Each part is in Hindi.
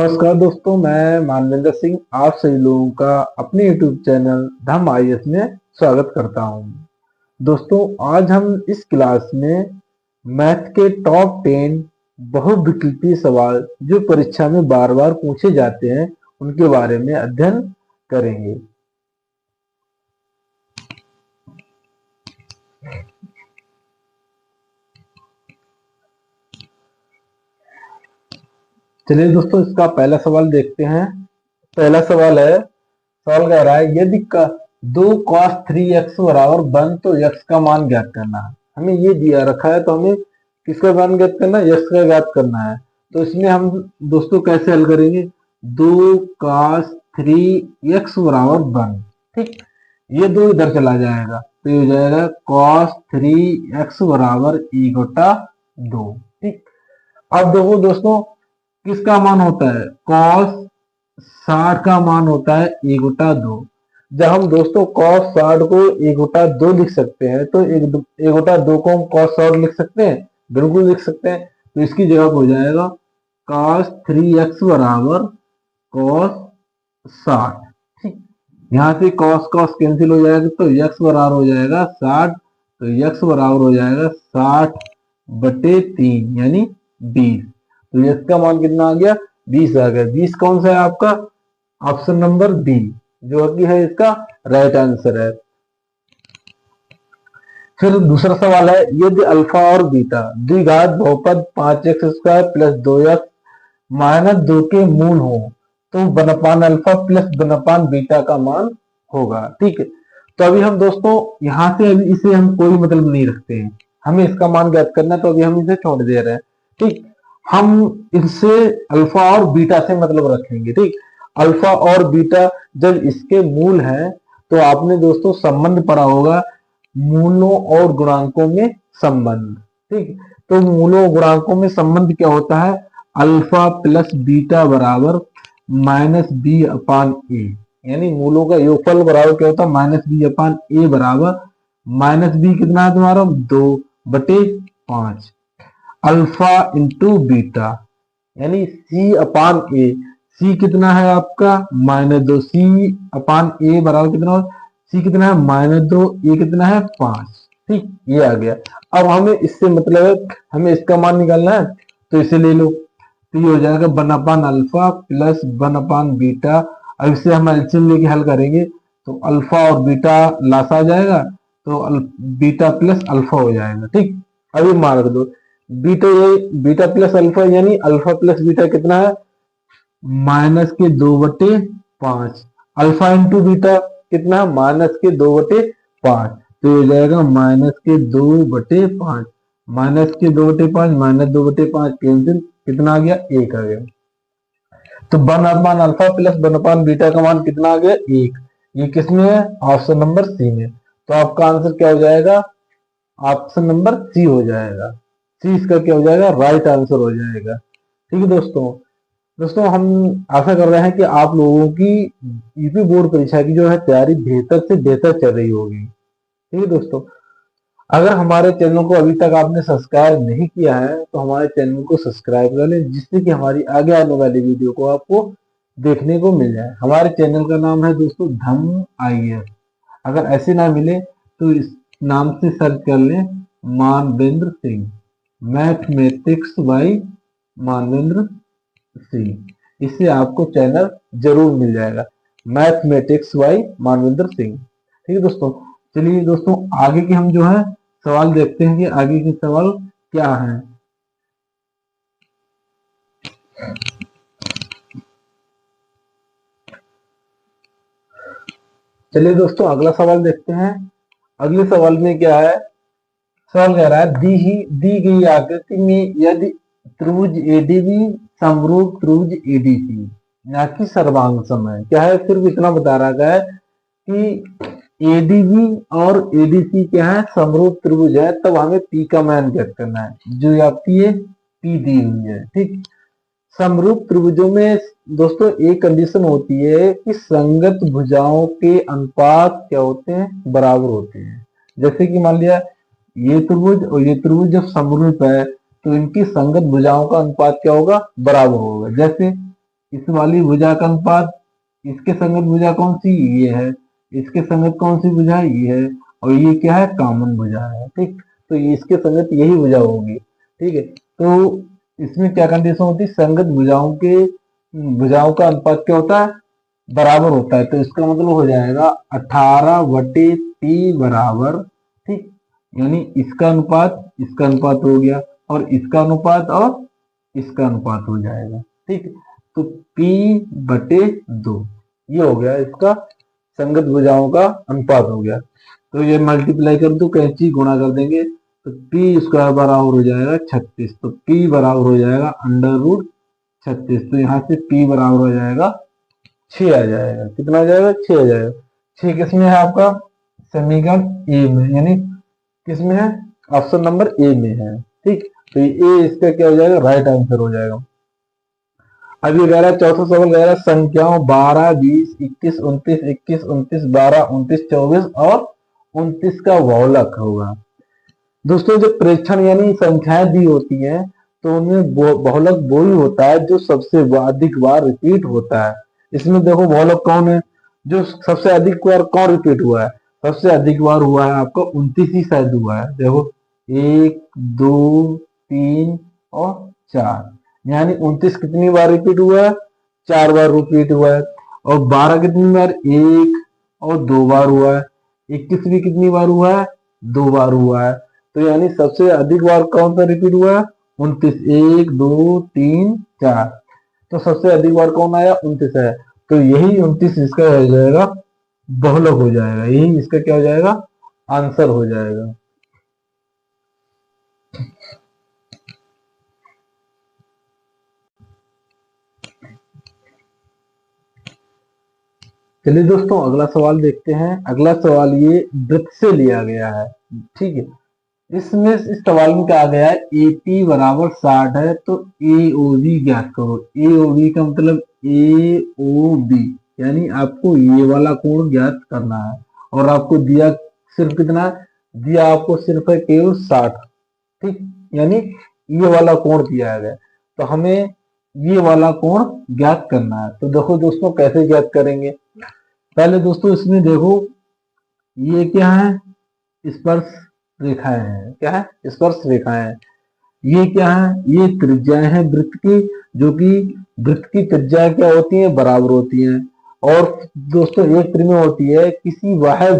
नमस्कार दोस्तों, मैं मानवेंद्र सिंह आप सभी लोगों का अपने YouTube चैनल धम आईएएस में स्वागत करता हूं। दोस्तों, आज हम इस क्लास में मैथ के टॉप 10 बहुविकल्पीय सवाल जो परीक्षा में बार बार पूछे जाते हैं उनके बारे में अध्ययन करेंगे। चलिए दोस्तों, इसका पहला सवाल देखते हैं। पहला सवाल है, सवाल कह रहा है यदि का 2 cos 3x बराबर 1 तो x का मान ज्ञात करना है। हमें ये दिया रखा है तो हमें किसका मान ज्ञात करना है? x का ज्ञात करना है। तो इसमें हम दोस्तों कैसे हल करेंगे? 2 cos 3x बराबर 1, ठीक, ये 2 इधर चला जाएगा तो ये हो जाएगा cos 3x बराबर 1/2, ठीक। अब देखो दोस्तों, किसका मान होता है? cos 60 का मान होता है 1/2। जब हम दोस्तों cos 60 को 1/2 लिख सकते हैं तो 1/2 को हम cos 60 लिख सकते हैं, बिल्कुल लिख सकते हैं। तो इसकी जगह हो जाएगा cos 3x बराबर cos 60, ठीक। यहाँ से cos कैंसिल हो जाएगा तो x बराबर हो जाएगा 60, तो x बराबर हो जाएगा 60/3 यानी 20। तो x का मान कितना आ गया? 20 आ गया। 20 कौन सा है आपका? ऑप्शन नंबर बी जो कि है इसका राइट आंसर है। फिर दूसरा सवाल है, यदि अल्फा और बीटा द्विघात बहुपद 5x² प्लस 2x माइनस 2 के मूल हो तो 1/, अल्फा प्लस 1/, बीटा का मान होगा, ठीक है। तो अभी हम दोस्तों यहाँ से अभी इसे हम कोई मतलब नहीं रखते हैं, हमें इसका मान ज्ञात करना है तो अभी हम इसे छोड़ दे रहे हैं, ठीक। हम इससे अल्फा और बीटा से मतलब रखेंगे, ठीक। अल्फा और बीटा जब इसके मूल हैं तो आपने दोस्तों संबंध पढ़ा होगा, मूलों और गुणांकों में संबंध, ठीक। तो मूलों और गुणांकों में संबंध क्या होता है? अल्फा प्लस बीटा बराबर -b/a, यानी मूलों का योगफल बराबर क्या होता है? -b/a बराबर -b कितना है तुम्हारा? 2/5 अल्फा इंटू बीटा यानी c/a। c कितना है आपका? -2। c/a बराबर कितना हो? c कितना है? -2। a कितना है? 5, ठीक, ये आ गया। अब हमें इससे मतलब है, हमें इसका मान निकालना है तो इसे ले लो, तो ये हो जाएगा 1/, अल्फा प्लस 1/, बीटा। अब इससे हम एलसीएम लेके हल करेंगे तो अल्फा और बीटा लासा आ जाएगा तो बीटा प्लस अल्फा हो जाएगा, ठीक। अभी मान रख दो, बीटा प्लस अल्फा यानी अल्फा प्लस बीटा कितना है? -2/5। अल्फा इंटू बीटा कितना है? -2/5। तो हो जाएगा -2/5, -2/5 कैंसिल, कितना आ गया? 1 आ गया। तो 1/, अल्फा प्लस 1/, बीटा का मान कितना आ गया? 1। ये किसमें है? ऑप्शन नंबर सी में। तो आपका आंसर क्या हो जाएगा? ऑप्शन नंबर सी हो जाएगा। सी इसका क्या हो जाएगा? राइट आंसर हो जाएगा, ठीक है दोस्तों। दोस्तों, हम आशा कर रहे हैं कि आप लोगों की यूपी बोर्ड परीक्षा की जो है तैयारी बेहतर से बेहतर चल रही होगी, ठीक है दोस्तों। अगर हमारे चैनल को अभी तक आपने सब्सक्राइब नहीं किया है तो हमारे चैनल को सब्सक्राइब कर लें, जिससे कि हमारी आगे आने वाली वीडियो को आपको देखने को मिल जाए। हमारे चैनल का नाम है दोस्तों धम आईएएस। अगर ऐसे ना मिले तो इस नाम से सर्च कर लें, मानवेंद्र सिंह, मैथमेटिक्स बाई मानवेंद्र सिंह। इससे आपको चैनल जरूर मिल जाएगा, मैथमेटिक्स बाई मानवेंद्र सिंह, ठीक है दोस्तों। चलिए दोस्तों, आगे की हम जो है सवाल देखते हैं कि आगे के सवाल क्या है। चलिए दोस्तों, अगला सवाल देखते हैं। अगले सवाल में क्या है? सवाल कह रहा है, दी गई आकृति में यदि त्रिभुज एडीबी समरूप त्रिभुज एडीसी ना कि सर्वांग समय क्या है? सिर्फ इतना बता रहा है कि एडीबी और एडीसी क्या है? समरूप त्रिभुज है, तब हमें पी का मान ज्ञात करना है, जो आपकी ये पी दी हुई है, ठीक। समरूप त्रिभुजों में दोस्तों एक कंडीशन होती है कि संगत भुजाओं के अनुपात क्या होते हैं? बराबर होते हैं। जैसे कि मान लिया ये त्रिभुज और ये त्रिभुज जब समरूप है तो इनकी संगत भुजाओं का अनुपात क्या होगा? बराबर होगा। जैसे इस वाली भुजा का अनुपात इसके संगत भुजा कौन सी, ये है, इसके संगत कौन सी भुजा, ये है, और ये क्या है, कॉमन भुजा है। ठीक, तो इसके संगत यही भुजा होगी। ठीक है, तो इसमें क्या कंडीशन होती है, संगत भुजाओं का अनुपात क्या होता है, बराबर होता है। तो इसका मतलब हो जाएगा 18/p बराबर, ठीक, यानी इसका अनुपात हो गया, और इसका अनुपात और इसका अनुपात हो जाएगा। ठीक, तो p/2 ये हो गया, इसका संगत भुजाओं का अनुपात हो गया। तो ये मल्टीप्लाई कर दो, कैंची गुणा कर देंगे, तो p² बराबर हो जाएगा 36। तो p बराबर हो जाएगा √36। तो यहाँ से p बराबर हो जाएगा 6 आ जाएगा। कितना आ जाएगा, 6 आ जाएगा। 6 किसमें है आपका, समीकरण ए में, यानी किसमें है, ऑप्शन नंबर ए में है। ठीक, तो ये इसका क्या हो जाएगा, राइट आंसर हो जाएगा। अब ये कह रहा है चौथा सवाल कह रहा है संख्याओं 12, 20, 21, 29, 21, 29, 12, 29, 24 और 29 का बहुलक होगा। दोस्तों जो प्रेक्षण यानी संख्याएं दी होती हैं, तो उनमें बहुलक वो ही होता है जो सबसे अधिक बार रिपीट होता है। इसमें देखो बहुलक कौन है, जो सबसे अधिक बार कौन रिपीट हुआ है, सबसे अधिक बार हुआ है आपका 29 ही शायद हुआ है। देखो 1, 2, 3 और 4, यानी 29 कितनी बार रिपीट हुआ है, 4 बार रिपीट हुआ है। और 12 कितनी बार, 1 और 2 बार हुआ है। 21 भी कितनी बार हुआ है, 2 बार हुआ है। तो यानी सबसे अधिक बार कौन सा रिपीट हुआ है, 29, 1, 2, 3, 4। तो सबसे अधिक बार कौन आया, 29 है। तो यही 29 इसका हो जाएगा, बहुलक हो जाएगा, यही इसका क्या हो जाएगा, आंसर हो जाएगा। चलिए दोस्तों अगला सवाल देखते हैं। अगला सवाल ये वृत्त से लिया गया है। ठीक है, इसमें इस सवाल में कहा गया है AP बराबर 60 है, तो AOB ज्ञात करो। AOB का मतलब AOB, यानी आपको ये वाला कोण ज्ञात करना है। और आपको दिया सिर्फ कितना, दिया आपको सिर्फ है केवल 60। ठीक, यानी ये वाला कोण दिया गया, तो हमें ये वाला कोण ज्ञात करना है। तो देखो दोस्तों कैसे ज्ञात करेंगे। पहले दोस्तों इसमें देखो ये क्या है, स्पर्श रेखाएं हैं। क्या है, स्पर्श रेखाएं हैं। ये क्या है, ये त्रिज्याएं हैं वृत्त की, जो कि वृत्त की त्रिज्याएं क्या होती हैं, बराबर होती हैं। और दोस्तों एक त्रिज्या होती है किसी बाह्य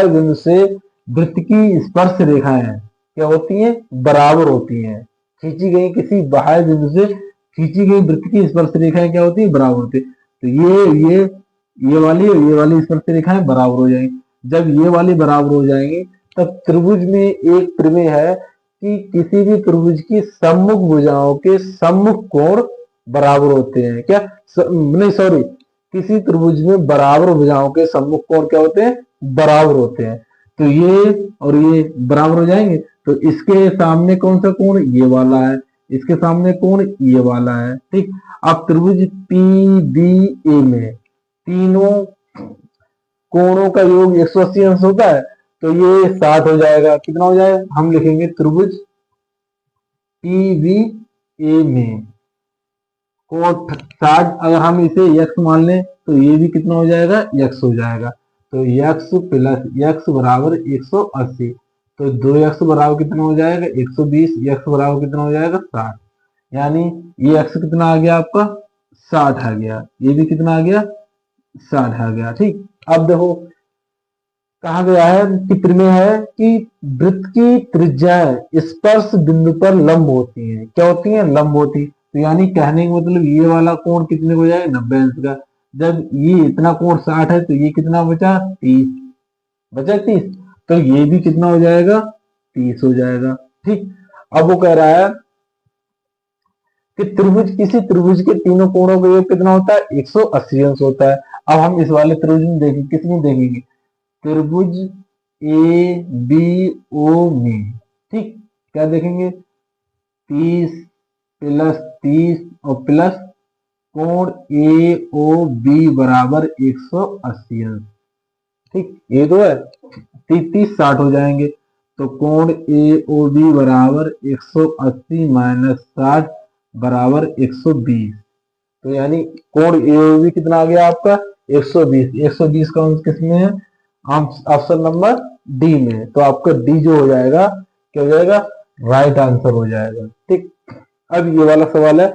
बिंदु से वृत्त की स्पर्श रेखाएं क्या होती हैं, बराबर होती हैं। खींची गई किसी बाह्य बिंदु से खींची गई वृत्त की स्पर्श रेखाएं क्या होती है, बराबर होती है। तो ये वाली और ये वाली स्पर्श रेखाएं बराबर हो जाएंगी। जब ये वाली बराबर हो जाएंगी, तब त्रिभुज में एक प्रमेय है कि किसी भी त्रिभुज की सम्मुख भुजाओं के सम्मुख कोण बराबर होते हैं। क्या नहीं सॉरी, किसी त्रिभुज में बराबर भुजाओं के सम्मुख कोण क्या होते हैं, बराबर होते हैं। तो ये और ये बराबर हो जाएंगे। तो इसके सामने कौन सा कोण, ये वाला है, इसके सामने कोण ये वाला है। ठीक, अब त्रिभुज PBA में तीनों कोणों का योग 180 अंश होता है, तो ये 60 हो जाएगा। कितना हो जाएगा, हम लिखेंगे त्रिभुज PBA में कोण 60, अगर हम इसे x मान लें तो ये भी कितना हो जाएगा, x हो जाएगा। तो x प्लस x बराबर 180। तो 2x बराबर कितना हो जाएगा, 120। x बराबर कितना हो जाएगा, 60। यानी ये x कितना आ गया आपका, 60 आ गया। ये भी कितना आ गया, 60 आ गया। ठीक, अब देखो कहा गया है, चित्र में है कि वृत्त की त्रिज्याएं स्पर्श बिंदु पर लंब होती हैं। क्या होती हैं, लंब होती। तो यानी कहने का मतलब ये वाला कोण कितने हो जाएगा, 90 अंश का। जब ये इतना कोण 60 है, तो ये कितना बचा, 30 बचा, 30। तो ये भी कितना हो जाएगा, 30 हो जाएगा। ठीक, अब वो कह रहा है कि किसी त्रिभुज के तीनों कोणों का योग कितना होता है, 180 अंश होता है। अब हम इस वाले त्रिभुज में देखेंगे, किसमें देखेंगे, त्रिभुज ABO में। ठीक, क्या देखेंगे, 30 प्लस 30 और प्लस कोण AOB बराबर 180 अंश। ठीक, ये तो है, 30 60 हो जाएंगे। तो कोण AOB बराबर 180 माइनस 60 बराबर 120। तो यानी कोण AOB कितना आ गया आपका 120। 120 का किस में है, ऑप्शन नंबर डी में। तो आपका डी जो हो जाएगा क्या हो जाएगा, राइट आंसर हो जाएगा। ठीक, अब ये वाला सवाल है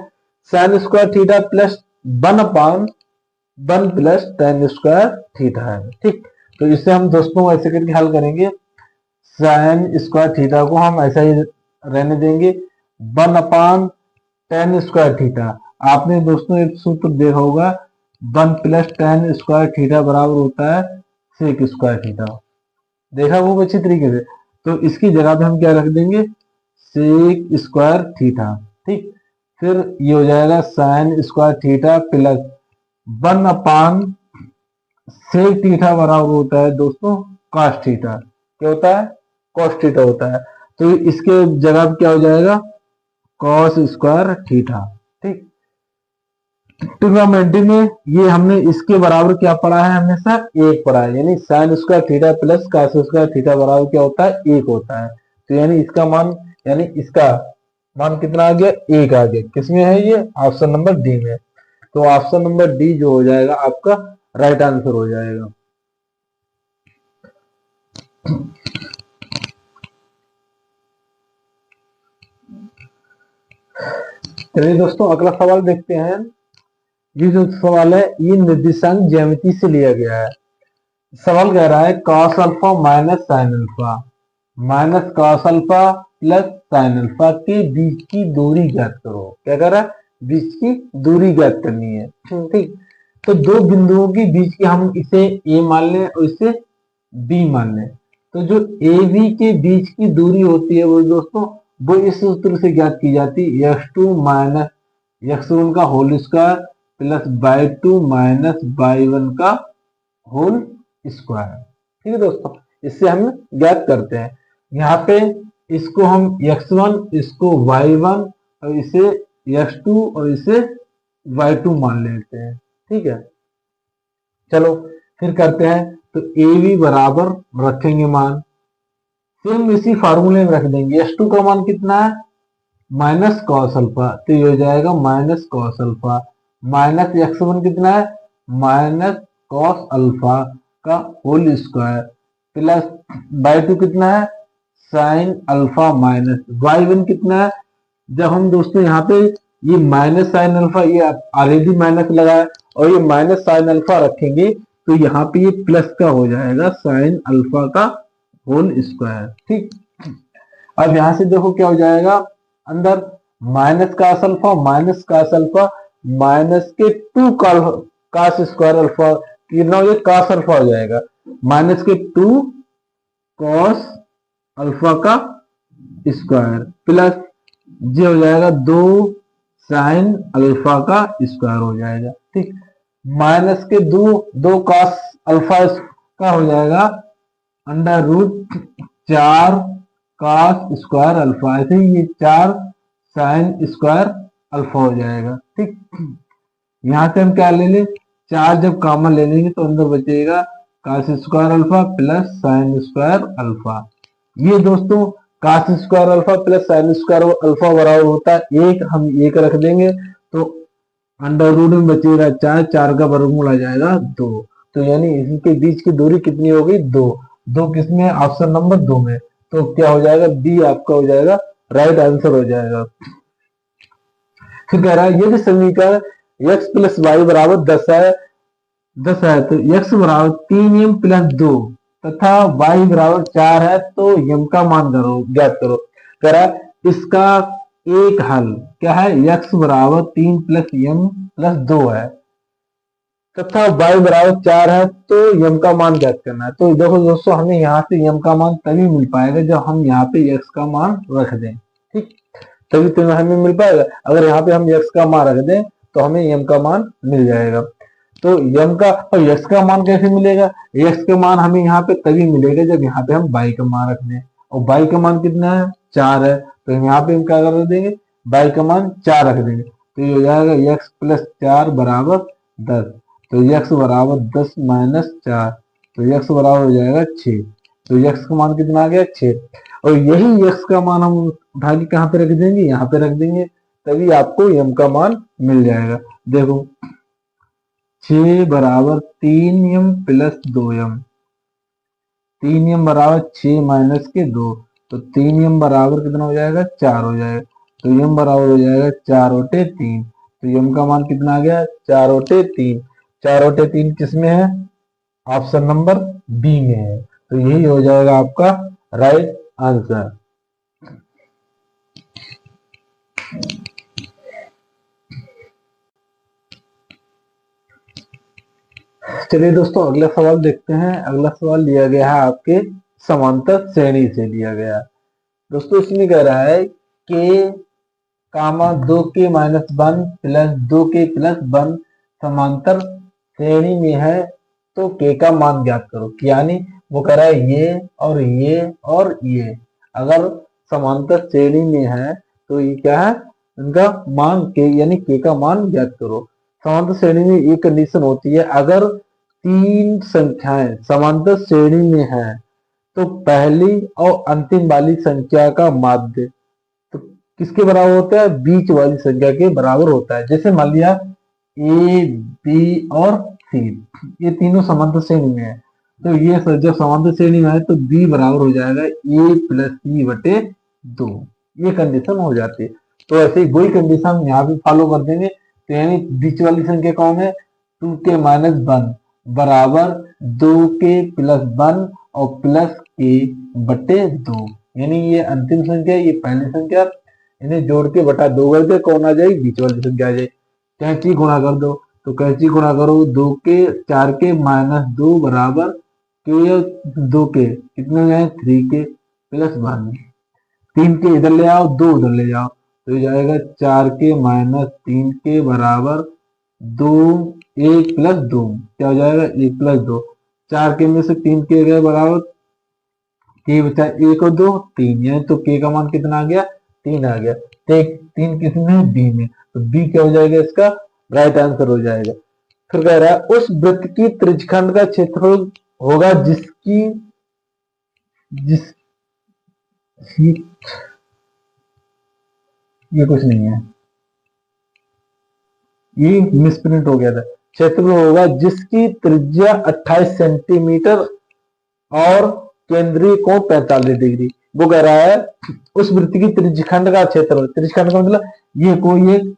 sign square theta plus 1/1 plus tan square theta है। ठीक, तो इसे हम दोस्तों ऐसे करके हल करेंगे। साइन स्क्वायर थीटा को हम ऐसा ही रहने देंगे, 1/tan स्क्वायर थीटा। आपने दोस्तों एक सूत्र देखा होगा, 1 प्लस tan स्क्वायर थीटा बराबर होता है सेक स्क्वायर थीटा। देखा वो अच्छी तरीके से। तो इसकी जगह पे हम क्या रख देंगे, सेक स्क्वायर थीटा। ठीक, फिर ये हो जाएगा sine square theta plus 1/, sec theta बराबर होता है दोस्तों कॉस थीटा। क्या होता है, कॉस थीटा होता है। तो इसके जगह पे क्या हो जाएगा, कॉस स्क्वायर थीटा। ठीक, ट्रिग्नोमेट्री में ये हमने इसके बराबर क्या पढ़ा है, हमेशा एक पढ़ा है, यानी sign square theta plus cos square theta बराबर क्या होता है, एक होता है। तो यानी इसका मान, यानी इसका मान कितना आ गया, एक आ गया। किसमें है ये, ऑप्शन नंबर डी में। तो ऑप्शन नंबर डी जो हो जाएगा आपका राइट आंसर हो जाएगा। चलिए दोस्तों अगला सवाल देखते हैं। ये जो सवाल है ये निर्देशांक ज्यामिति से लिया गया है। सवाल कह रहा है cos alpha minus sine alpha minus cos alpha plus sine alpha के बीच की दूरी ज्ञात करो। क्या कह रहा है, बीच की दूरी ज्ञात करनी है। ठीक, तो दो बिंदुओं के बीच की हम इसे ए मान लें और इसे बी मान लें। तो जो ए बी के बीच की दूरी होती है वो दोस्तों वो इस सूत्र से ज्ञात की जाती है, x2 माइनस x1 का whole square plus y2 minus y1 का होल स्क्वायर। ठीक है दोस्तों, इससे हम ज्ञात करते हैं। यहाँ पे इसको हम x1, इसको y1 और इसे x2 और इसे y2 मान लेते हैं। ठीक है, चलो फिर करते हैं। तो ए बी बराबर रखेंगे मान, फिर हम इसी फार्मूले में रख देंगे। x2 का मान कितना है, माइनस कॉस अल्फा, तो ये हो जाएगा minus cos alpha minus x1 कितना है, माइनस कॉस अल्फा का होल स्क्वायर प्लस y2 कितना है, साइन अल्फा माइनस y1 कितना है। जब हम दोस्तों यहाँ पे ये माइनस साइन अल्फा, ये ऑलरेडी माइनस लगा है और ये माइनस साइन अल्फा रखेंगे तो यहाँ पे ये प्लस का हो जाएगा साइन अल्फा का होल स्क्वायर। ठीक, अब यहां से देखो क्या हो जाएगा, अंदर minus cos alpha minus cos alpha minus के 2 कास स्क्वायर अल्फा, कितना हो जाएगा, कास अल्फा हो जाएगा, माइनस के 2 कॉस अल्फा का स्क्वायर प्लस ये हो जाएगा 2 साइन अल्फा का स्क्वायर हो जाएगा। ठीक, माइनस के 2 कॉस अल्फा का हो जाएगा under root 4 cos square alpha, ऐसे ही ये 4 साइन स्क्वायर अल्फा हो जाएगा। ठीक, यहां से हम क्या ले लें, 4 जब कॉमन ले लेंगे तो अंदर बचेगा cos square alpha plus sine square alpha. ये दोस्तों cos square alpha plus sine square alpha बराबर होता है 1, हम 1 रख देंगे तो अंडर रूट में बचेगा 4, 4 का वर्गमूल आ जाएगा 2। तो यानी इनके बीच की दूरी कितनी होगी, 2। 2 किसमें, ऑप्शन नंबर 2 में। तो क्या हो जाएगा, बी आपका हो जाएगा राइट आंसर हो जाएगा। फिर कह रहा है यदि समीकरण x प्लस वाई बराबर 10 है तो x बराबर 3m प्लस 2 तथा y बराबर 4 है तो m का मान ज्ञात करो। कह रहा है इसका एक हल क्या है, x बराबर 3 प्लस m प्लस 2 है तथा y बराबर 4 है तो m का मान ज्ञात करना है। तो देखो दोस्तों हमें यहाँ से m का मान तभी मिल पाएगा जब हम यहाँ पे x का मान रख दें। ठीक, तभी तो हमें मिल पाएगा। अगर यहाँ पे हम x का मान रख दें तो हमें m का मान मिल जाएगा। तो m का और x का मान कैसे मिलेगा, x का मान हमें यहाँ पे तभी मिलेगा जब यहाँ पे हम y का मान रख दें, और y का मान कितना है, 4 है, तो यहाँ पे हम क्या कर देंगे, y का मान 4 रख देंगे। तो ये हो जाएगा x प्लस 4 बराबर 10। तो x बराबर 10 माइनस 4, तो x बराबर हो जाएगा 6। तो x का मान कितना आ गया, 6। और यही x का मान हम उठा के कहाँ पे रख देंगे, यहाँ पे रख देंगे। तभी आपको m का मान मिल जाएगा। देखो 6 बराबर 3m प्लस 2m, 3m बराबर 6 माइनस के 2, तो 3m बराबर कितना हो जाएगा 4 हो जाएगा। तो m बराबर हो जाएगा 4 बटे 3, तो m का मान कितना आ गया 4 बटे 3। 4 बटे 3 किस में है, ऑप्शन नंबर बी में है, तो यही हो जाएगा आपका राइट आंसर। चलिए दोस्तों अगला सवाल देखते हैं। अगला सवाल लिया गया है आपके समांतर श्रेणी से लिया गया है। दोस्तों इसमें कह रहा है k कामा 2k minus 1 plus 2k plus 1 समांतर श्रेणी में है, तो k का मान ज्ञात करो। यानी वो कह रहा है ये और ये और ये अगर समांतर श्रेणी में है तो ये क्या है, इनका मान k, यानी k का मान ज्ञात करो। समांतर श्रेणी में एक कंडीशन होती है, अगर 3 संख्याएं समांतर श्रेणी में है तो पहली और अंतिम वाली संख्या का माध्य तो किसके बराबर होता है, बीच वाली संख्या के बराबर होता है। जैसे मान लिया ए बी और सी, ये तीनों समांतर श्रेणी में है, तो ये जब समांतर श्रेणी में है तो बी बराबर हो जाएगा ए प्लस सी बटे 2, ये कंडीशन हो जाती है। तो ऐसे ही वही कंडीशन यहाँ भी फॉलो कर देंगे। तो यानी बीच वाली संख्या कौन है, 2k माइनस 1 बराबर 2k प्लस 1 और प्लस k बटे 2, यानी ये अंतिम संख्या ये पहली संख्या, इन्हें जोड़ के बटा 2 कर दे, कौन आ जाएगी, बीच वाली संख्या आ जाएगी। कैंची गुणा कर दो, तो कैंची गुणा करो 2k 4k माइनस 2 बराबर k 2k कितने हो जाए 3k प्लस 1, 3k इधर ले आओ 2 उधर ले जाओ, तो ये जाएगा 4k माइनस 3k बराबर 2 1 प्लस 2, क्या हो जाएगा 1 प्लस 2, 4k में से 3k गए बराबर k बचा 1 और 2 3, यानी तो k का मान कितना आ गया 3 आ गया। तो 3 किसमें, बी में, तो बी क्या हो जाएगा इसका राइट आंसर हो जाएगा। फिर कह रहा है उस वृत्त की त्रिज्यखंड का क्षेत्रफल होगा जिसकी ये कुछ नहीं है, ये मिसप्रिंट हो गया था। क्षेत्रफल होगा जिसकी त्रिज्या 28 सेंटीमीटर और केंद्रीय कोण 45 डिग्री। वो कह रहा है उस वृत्त की त्रिज्यखंड का क्षेत्रफल, त्रिज्यखंड का मतलब ये कोई एक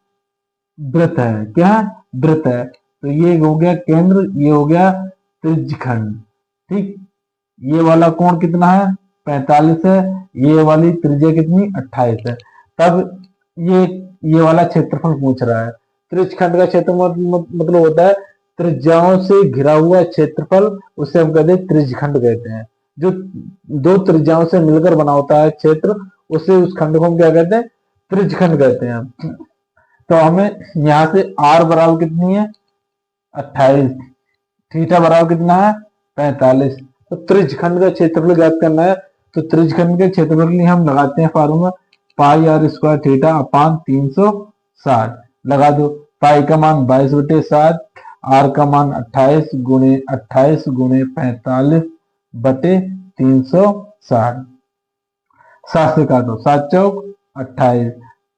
वृत्त है, क्या वृत्त है, तो ये हो गया केंद्र, ये हो गया त्रिज्यखंड, ठीक। ये वाला कोण कितना है 45 है, ये वाली त्रिज्या कितनी 28 है, तब ये वाला क्षेत्रफल पूछ रहा है। त्रिज्यखंड का क्षेत्रफल मतलब होता है त्रिज्याओं से घिरा हुआ क्षेत्रफल, उसे हम कहते हैं त्रिज्यखंड कहते हैं। जो दो त्रिज्याओं से मिलकर बना होता है क्षेत्र, उसे उस खंड को हम क्या कहते हैं, त्रिज्यखंड कहते हैं। तो हमें यहाँ से r बराबर कितनी है 28, थीटा बराबर कितना है 45, तो त्रिज्यखंड का क्षेत्रफल ज्ञात करना है। तो त्रिज्यखंड के क्षेत्रफल के लिए हम लगाते हैं formula pi r square theta upon 360, लगा दो। पाई का मान 22 बटे 7, आर का मान 28 गुणे 45 बटे 360, 7 से काटो 7 चौक 28,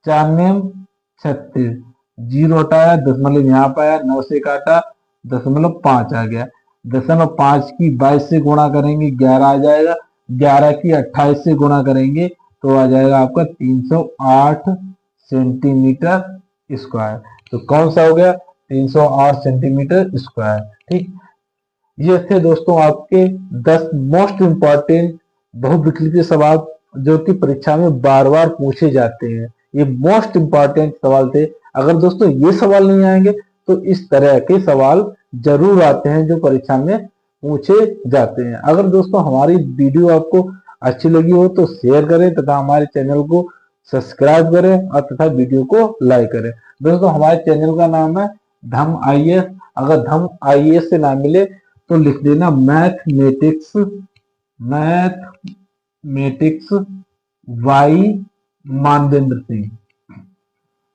4 नेम 36, 0 हटाया दशमलव यहाँ पाया, 9 से काटा 0.5 आ गया, 0.5 की 22 से गुणा करेंगे 11 आ जाएगा, 11 की 28 से गुणा करेंगे तो आ जाएगा आपका 308 सेंटीमीटर स्क्वायर। तो कौन सा हो गया 308 सेंटीमीटर स्क्वायर, ठीक। ये थे दोस्तों आपके 10 मोस्ट इंपॉर्टेंट बहुविकल्पीय सवाल जो कि परीक्षा में बार बार पूछे जाते हैं। ये मोस्ट इंपॉर्टेंट सवाल थे। अगर दोस्तों ये सवाल नहीं आएंगे तो इस तरह के सवाल जरूर आते हैं जो परीक्षा में पूछे जाते हैं। अगर दोस्तों हमारी वीडियो आपको अच्छी लगी हो तो शेयर करें तथा हमारे चैनल को सब्सक्राइब करें और तथा वीडियो को लाइक करें। दोस्तों हमारे चैनल का नाम है धम आईएएस। अगर धम आईएएस से ना मिले तो लिख देना मैथमेटिक्स वाई मानवेंद्र सिंह।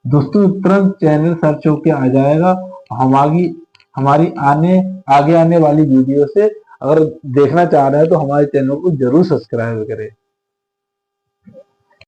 दोस्तों तुरंत चैनल सर्च होके आ जाएगा। हमारी आगे आने वाली वीडियो से अगर देखना चाह रहे हैं तो हमारे चैनल को जरूर सब्सक्राइब करें।